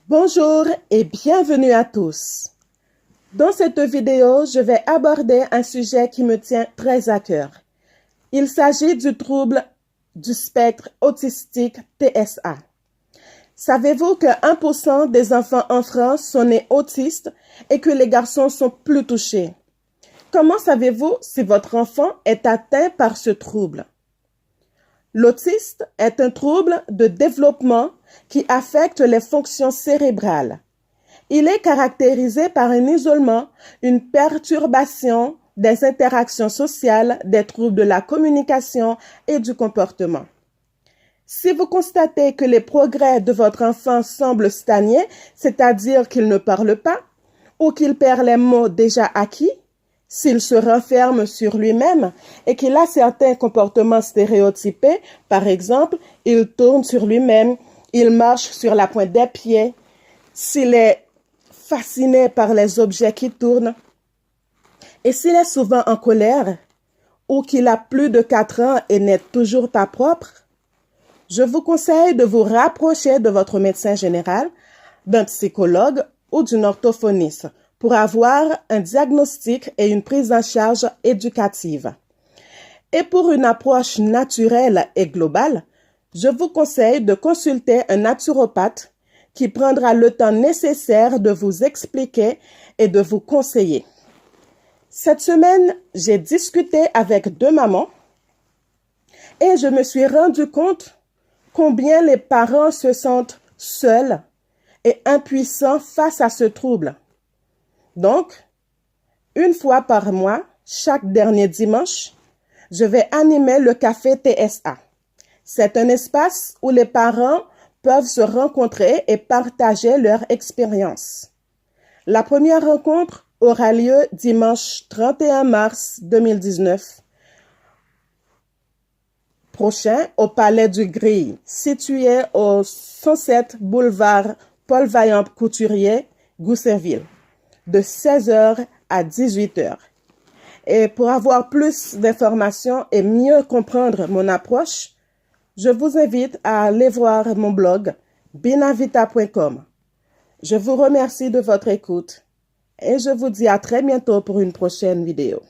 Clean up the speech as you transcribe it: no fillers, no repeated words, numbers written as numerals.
Bonjour et bienvenue à tous. Dans cette vidéo, je vais aborder un sujet qui me tient très à cœur. Il s'agit du trouble du spectre autistique TSA. Savez-vous que 1% des enfants en France sont nés autistes et que les garçons sont plus touchés? Comment savez-vous si votre enfant est atteint par ce trouble? L'autisme est un trouble de développement qui affecte les fonctions cérébrales. Il est caractérisé par un isolement, une perturbation des interactions sociales, des troubles de la communication et du comportement. Si vous constatez que les progrès de votre enfant semblent stagner, c'est-à-dire qu'il ne parle pas ou qu'il perd les mots déjà acquis, s'il se renferme sur lui-même et qu'il a certains comportements stéréotypés, par exemple, il tourne sur lui-même, il marche sur la pointe des pieds, s'il est fasciné par les objets qui tournent, et s'il est souvent en colère, ou qu'il a plus de 4 ans et n'est toujours pas propre, je vous conseille de vous rapprocher de votre médecin général, d'un psychologue ou d'une orthophoniste pour avoir un diagnostic et une prise en charge éducative. Et pour une approche naturelle et globale, je vous conseille de consulter un naturopathe qui prendra le temps nécessaire de vous expliquer et de vous conseiller. Cette semaine, j'ai discuté avec 2 mamans et je me suis rendu compte combien les parents se sentent seuls et impuissants face à ce trouble. Donc, une fois par mois, chaque dernier dimanche, je vais animer le café TSA. C'est un espace où les parents peuvent se rencontrer et partager leur expérience. La première rencontre aura lieu dimanche 31 mars 2019 prochain au Palais du Grille, situé au 107 boulevard Paul Vaillant-Couturier, Goussainville, de 16h à 18h. Et pour avoir plus d'informations et mieux comprendre mon approche, je vous invite à aller voir mon blog binavita.com. Je vous remercie de votre écoute et je vous dis à très bientôt pour une prochaine vidéo.